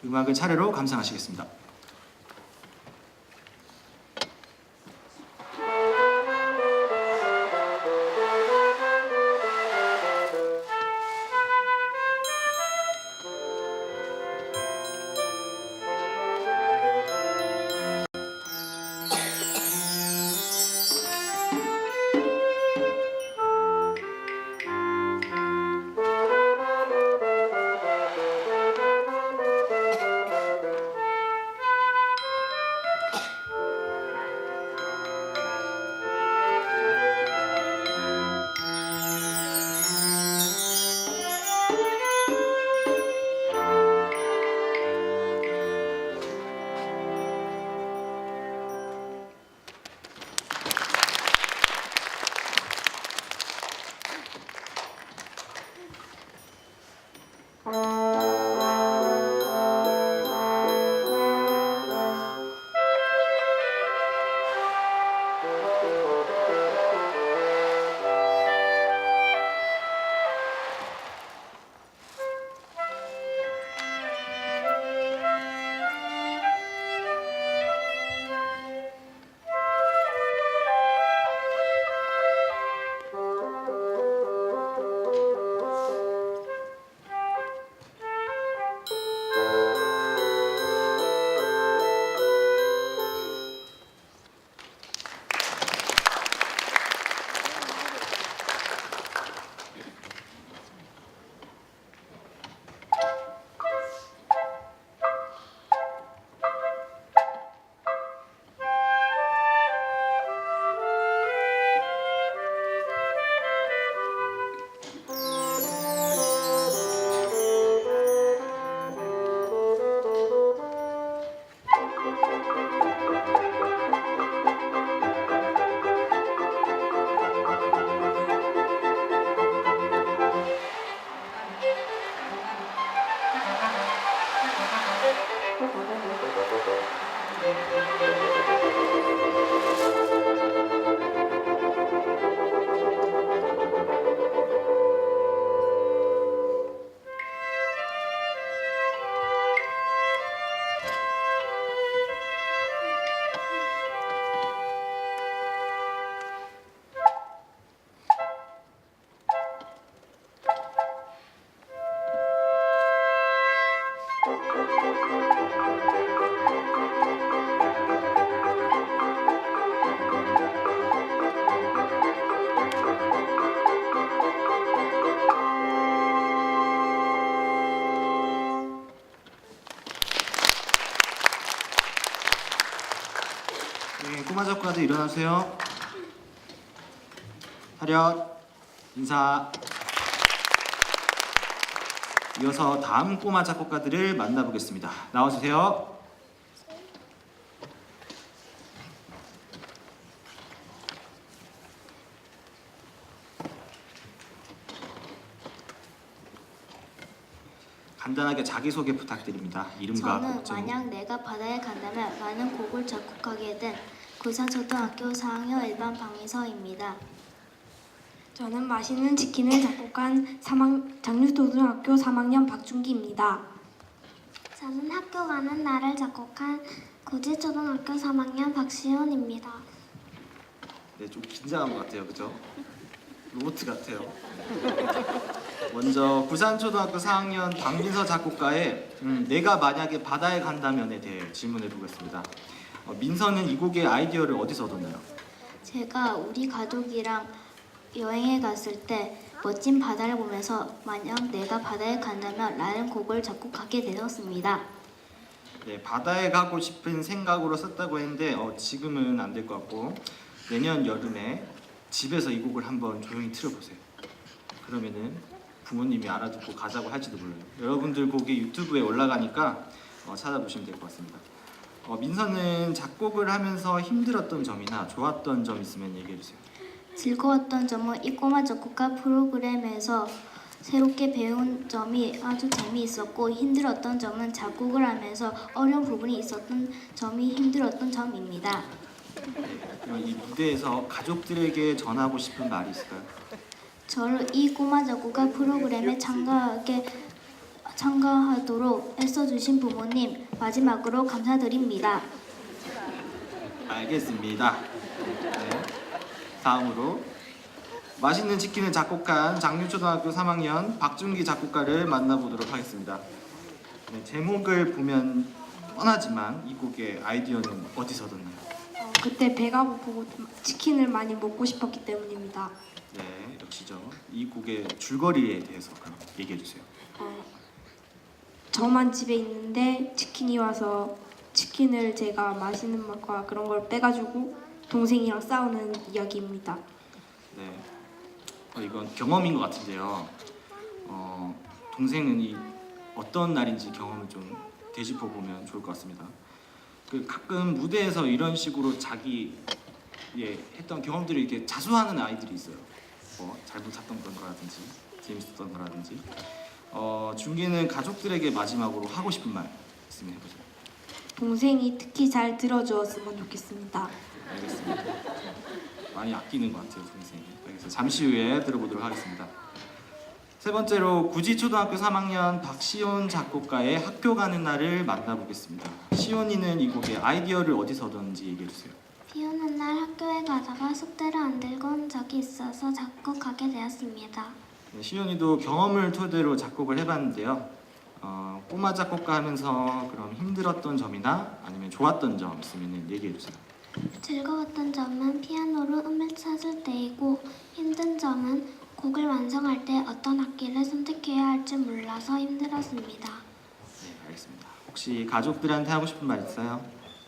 음악을 차례로 감상하시겠습니다. 꼬마 작가들 일어나세요. 차렷. 인사. 이어서 다음 꼬마 작곡가들을 만나보겠습니다. 나와주세요. 간단하게 자기소개 부탁드립니다. 이름과 저는 국적. 만약 내가 바다에 간다면 라는 곡을 작곡하게 된 구산초등학교 4학년 일반 박미서입니다. 저는 맛있는 치킨을 작곡한 장류초등학교 3학년 박준기입니다. 저는 학교 가는 날을 작곡한 구지초등학교 3학년 박시훈입니다. 네, 좀 긴장한 것 같아요, 그죠? 로봇 같아요. 먼저 부산초등학교 4학년 박민서 작곡가의 내가 만약에 바다에 간다면에 대해 질문해 보겠습니다. 민서는 이 곡의 아이디어를 어디서 얻었나요? 제가 우리 가족이랑 여행에 갔을 때 멋진 바다를 보면서 만약 내가 바다에 간다면 라는 곡을 작곡하게 되었습니다. 네, 바다에 가고 싶은 생각으로 썼다고 했는데 지금은 안 될 것 같고 내년 여름에 집에서 이 곡을 한번 조용히 틀어보세요. 그러면은 부모님이 알아듣고 가자고 할지도 몰라요. 여러분들 곡이 유튜브에 올라가니까 찾아보시면 될 것 같습니다. 민서는 작곡을 하면서 힘들었던 점이나 좋았던 점 있으면 얘기해 주세요. 즐거웠던 점은 이 꼬마 작곡가 프로그램에서 새롭게 배운 점이 아주 재미있었고 힘들었던 점은 작곡을 하면서 어려운 부분이 있었던 점이 힘들었던 점입니다. 네, 그럼 이 무대에서 가족들에게 전하고 싶은 말이 있을까요? 저를 이 꼬마 작곡가 프로그램에 참가하도록 애써주신 부모님 마지막으로 감사드립니다. 알겠습니다. 네. 다음으로 맛있는 치킨을 작곡한 장류초등학교 3학년 박준기 작곡가를 만나보도록 하겠습니다. 네, 제목을 보면 뻔하지만 이 곡의 아이디어는 어디서 얻었나요? 그때 배가 고프고 치킨을 많이 먹고 싶었기 때문입니다. 네, 역시죠. 이 곡의 줄거리에 대해서 그럼 얘기해 주세요. 저만 집에 있는데 치킨이 와서 치킨을 제가 맛있는 맛과 그런 걸 빼가지고 동생이랑 싸우는 이야기입니다. 네, 이건 경험인 것 같은데요. 동생은 이 어떤 날인지 경험을 좀 되짚어 보면 좋을 것 같습니다. 가끔 무대에서 이런 식으로 자기 했던 경험들을 이렇게 자수하는 아이들이 있어요. 잘 붙었던 거라든지 재밌었던 거라든지. 준기는 가족들에게 마지막으로 하고 싶은 말 있으면 해보세요. 동생이 특히 잘 들어주었으면 좋겠습니다. 알겠습니다. 많이 아끼는 것 같아요, 동생이. 그래서 잠시 후에 들어보도록 하겠습니다. 세 번째로 구지초등학교 3학년 박시온 작곡가의 학교 가는 날을 만나보겠습니다. 시온이는 이 곡의 아이디어를 어디서 얻었는지 얘기해 주세요. 비 오는 날 학교에 가다가 숙제를 안 들고 온 적이 있어서 작곡하게 되었습니다. 네, 시온이도 경험을 토대로 작곡을 해봤는데요. 꼬마 작곡가 하면서 그럼 힘들었던 점이나 아니면 좋았던 점 있으면 얘기해 주세요. 즐거웠던 점은 피아노로 음을 찾을 때이고 힘든 점은 곡을 완성할 때 어떤 악기를 선택해야 할지 몰라서 힘들었습니다. 네, 알겠습니다. 혹시 가족들한테 하고 싶은 말 있어요?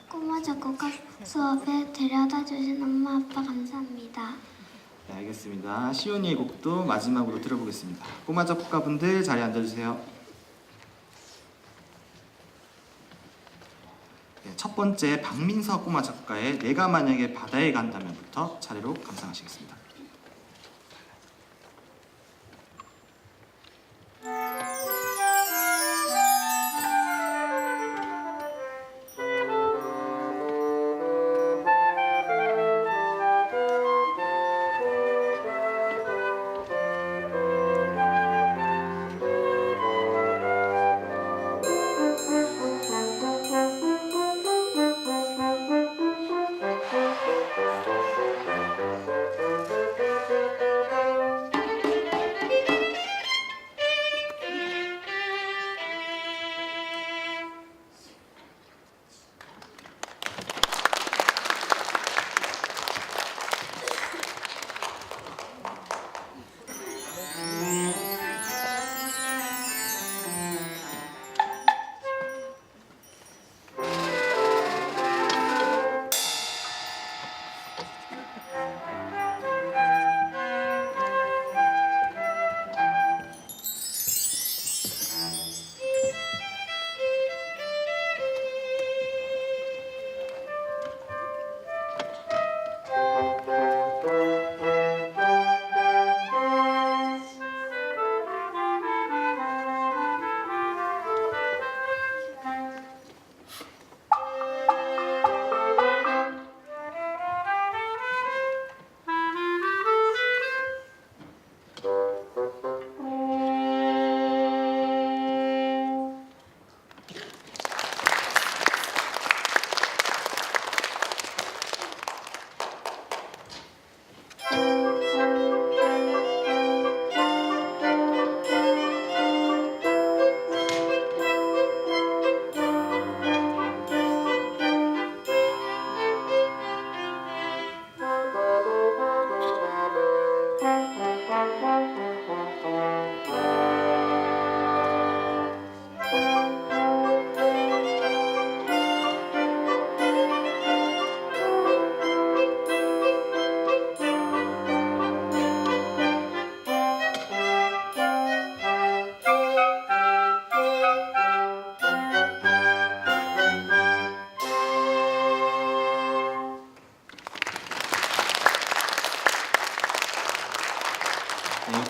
꼬마 작곡가 수업에 데려다 주신 엄마 아빠 감사합니다. 네, 알겠습니다. 시온이의 곡도 마지막으로 들어보겠습니다. 꼬마 작곡가분들 자리에 앉아주세요. 네, 첫 번째 박민서 꼬마 작곡가의 내가 만약에 바다에 간다면부터 차례로 감상하시겠습니다.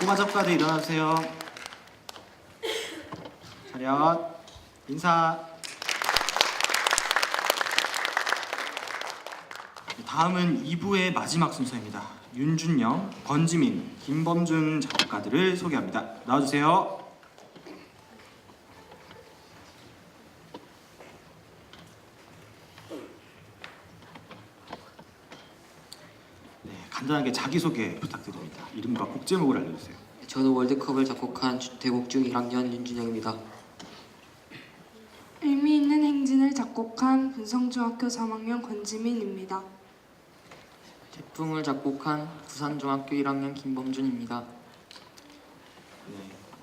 꼬마 작가들 일어나세요. 차렷. 인사. 다음은 2부의 마지막 순서입니다. 윤준영, 권지민, 김범준 작가들을 소개합니다. 나와주세요. 네, 간단하게 자기소개 부탁드립니다. 이름과 곡 제목을 알려주세요. 저는 월드컵을 작곡한 대곡중 1학년 윤준영입니다. 의미 있는 행진을 작곡한 분성중학교 3학년 권지민입니다. 태풍을 작곡한 부산중학교 1학년 김범준입니다. 네,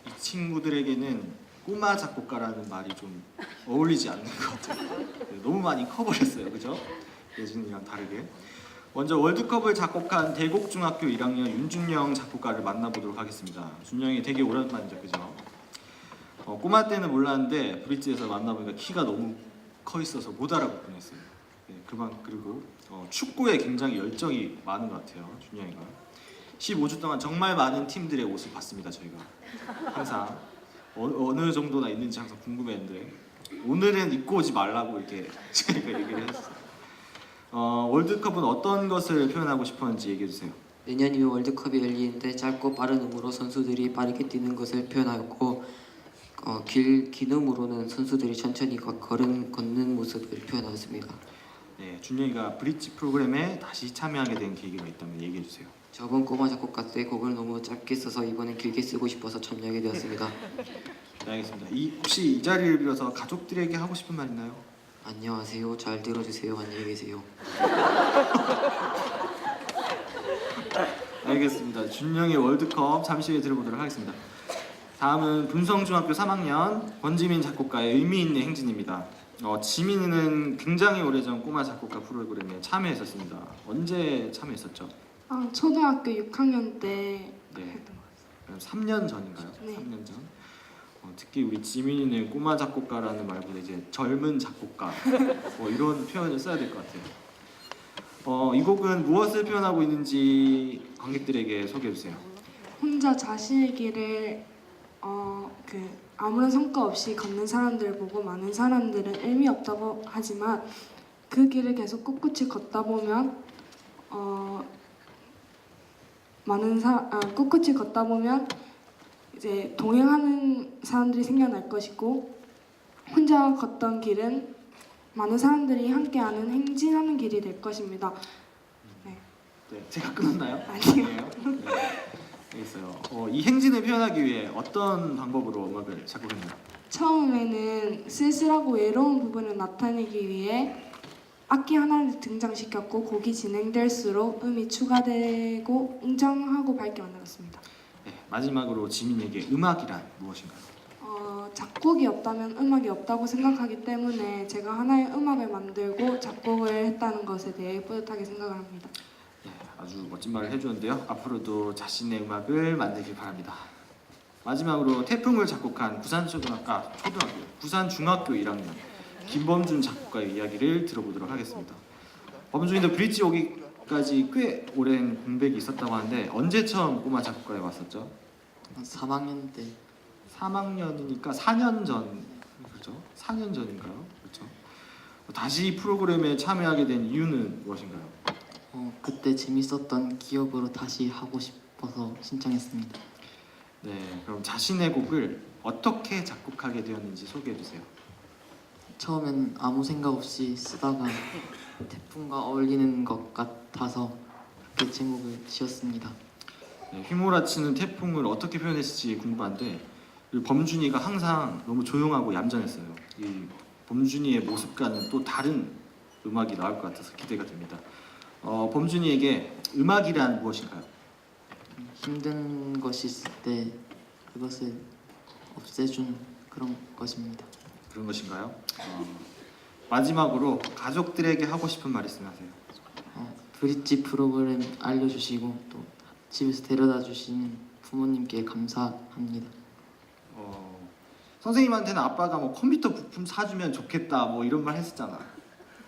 이 친구들에게는 꼬마 작곡가라는 말이 좀 어울리지 않는 것 같아요. 네, 너무 많이 커버렸어요, 그죠? 예준이랑 다르게. 먼저 월드컵을 작곡한 대곡중학교 1학년 윤준영 작곡가를 만나보도록 하겠습니다. 준영이 되게 오랜만이죠, 그죠? 꼬마 때는 몰랐는데 브릿지에서 만나보니까 키가 너무 커 있어서 못 알아볼 뻔했어요. 네, 그리고 축구에 굉장히 열정이 많은 것 같아요, 준영이가. 15주 동안 정말 많은 팀들의 옷을 봤습니다, 저희가. 항상 어느 정도나 있는지 항상 궁금했는데 오늘은 입고 오지 말라고 이렇게 저희가 얘기를 했어요. 월드컵은 어떤 것을 표현하고 싶었는지 얘기해 주세요. 내년 2월 월드컵이 열리는데 짧고 빠른 음으로 선수들이 빠르게 뛰는 것을 표현하였고 기능으로는 선수들이 천천히 걷는 모습을 표현하였습니다. 네, 준영이가 브릿지 프로그램에 다시 참여하게 된 계기가 있다면 얘기해 주세요. 저번 꼬마 작곡가 때 곡을 너무 짧게 써서 이번엔 길게 쓰고 싶어서 참여하게 되었습니다. 네, 알겠습니다. 혹시 이 자리를 빌어서 가족들에게 하고 싶은 말 있나요? 안녕하세요. 잘 들어주세요. 안녕히 계세요. 알겠습니다. 준영의 월드컵 잠시 후에 들어보도록 하겠습니다. 다음은 분성중학교 3학년 권지민 작곡가의 의미 있는 행진입니다. 지민이는 굉장히 오래전 꼬마 작곡가 프로그램에 참여했었습니다. 언제 참여했었죠? 초등학교 6학년 때 네. 했던 것 같아요. 3년 전인가요? 네. 3년 전. 특히 우리 지민이는 꼬마 작곡가라는 말보다 이제 젊은 작곡가 이런 표현을 써야 될 것 같아요. 이 곡은 무엇을 표현하고 있는지 관객들에게 소개해 주세요. 혼자 자신의 길을 아무런 성과 없이 걷는 사람들을 보고 많은 사람들은 의미 없다고 하지만 그 길을 계속 꿋꿋이 걷다 보면 꿋꿋이 걷다 보면 이제 동행하는 사람들이 생겨날 것이고 혼자 걷던 길은 많은 사람들이 함께하는 행진하는 길이 될 것입니다. 네, 제가 끊었나요? 아니요. 네, 알겠어요. 이 행진을 표현하기 위해 어떤 방법으로 음악을 작곡했나요? 처음에는 쓸쓸하고 외로운 부분을 나타내기 위해 악기 하나를 등장시켰고 곡이 진행될수록 음이 추가되고 웅장하고 밝게 만들었습니다. 네, 마지막으로 지민에게 음악이란 무엇인가요? 작곡이 없다면 음악이 없다고 생각하기 때문에 제가 하나의 음악을 만들고 작곡을 했다는 것에 대해 뿌듯하게 생각을 합니다. 네, 아주 멋진 말을 해주는데요. 앞으로도 자신의 음악을 만들길 바랍니다. 마지막으로 태풍을 작곡한 부산중학교 1학년 김범준 작곡가의 이야기를 들어보도록 하겠습니다. 범준이도 브릿지 오기까지 꽤 오랜 공백이 있었다고 하는데 언제 처음 꼬마 작곡가에 왔었죠? 3학년 때 3학년이니까 4년 전, 그렇죠? 4년 전인가요? 그렇죠? 다시 프로그램에 참여하게 된 이유는 무엇인가요? 그때 재밌었던 기억으로 다시 하고 싶어서 신청했습니다. 네, 그럼 자신의 곡을 어떻게 작곡하게 되었는지 소개해 주세요. 처음엔 아무 생각 없이 쓰다가 태풍과 어울리는 것 같아서 그렇게 제목을 지었습니다. 네, 휘몰아치는 태풍을 어떻게 표현했을지 궁금한데 범준이가 항상 너무 조용하고 얌전했어요. 이 범준이의 모습과는 또 다른 음악이 나올 것 같아서 기대가 됩니다. 범준이에게 음악이란 무엇인가요? 힘든 것이 있을 때 그것을 없애준 그런 것입니다. 그런 것인가요? 마지막으로 가족들에게 하고 싶은 말 있으면 하세요. 브릿지 프로그램 알려주시고 또 집에서 데려다 주시는 부모님께 감사합니다. 선생님한테는 아빠가 뭐 컴퓨터 부품 사주면 좋겠다 뭐 이런 말 했었잖아.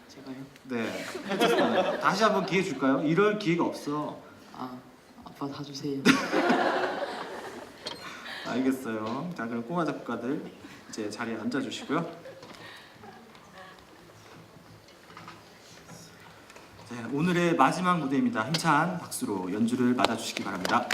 제가요? 네, 해줬잖아요. 다시 한번 기회 줄까요? 이럴 기회가 없어. 아빠 사주세요. 알겠어요. 자, 그럼 꼬마 작곡가들 이제 자리에 앉아주시고요. 자, 오늘의 마지막 무대입니다. 힘찬 박수로 연주를 맞아주시기 바랍니다.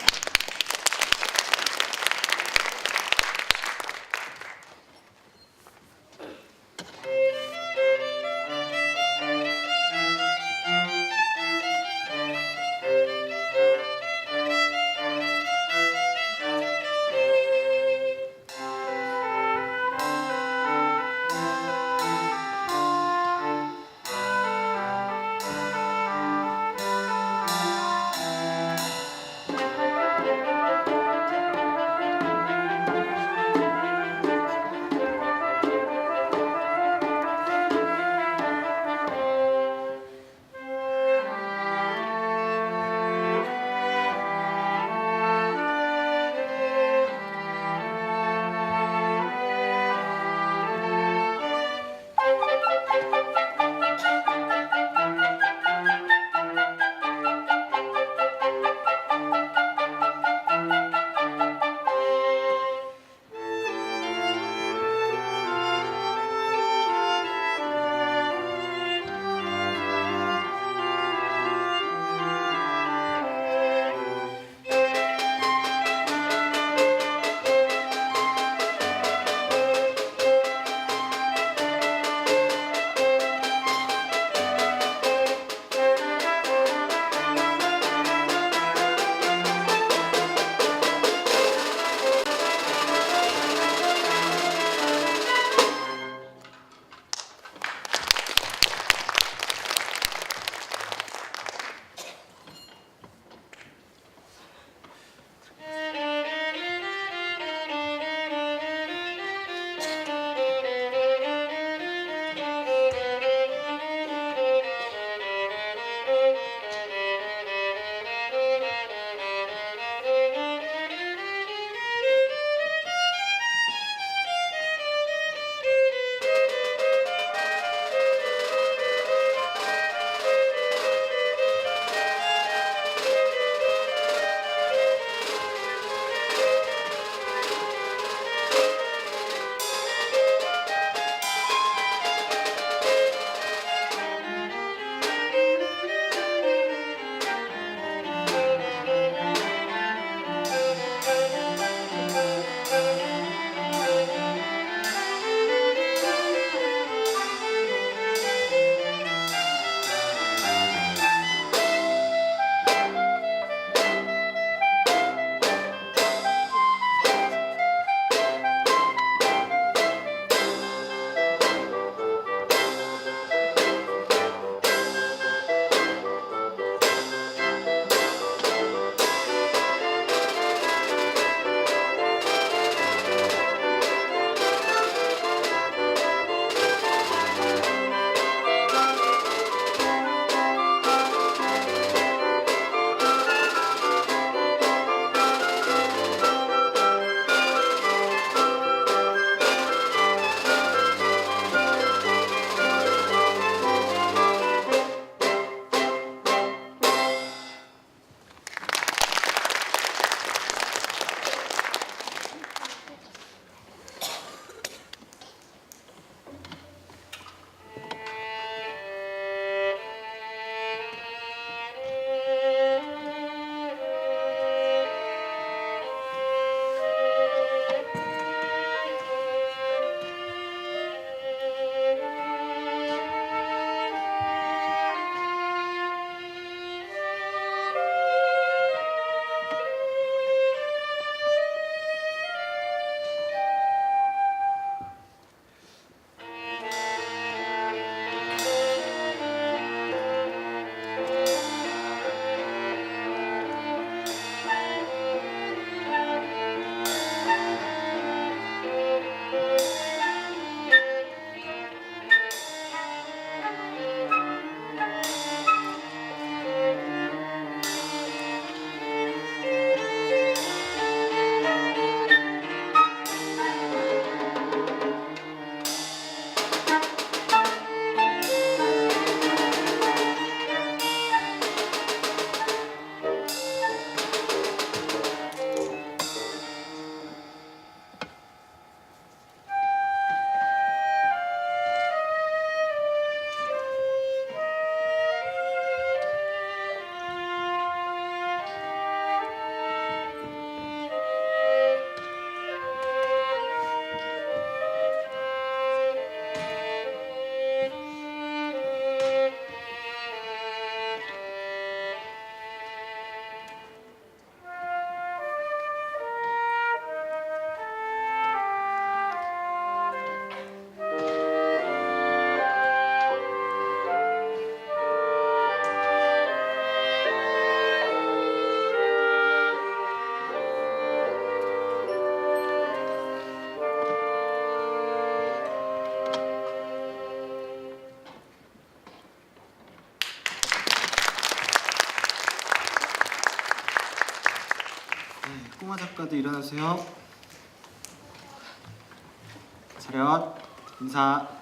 꼬마 작가들 일어나세요. 차렷 인사.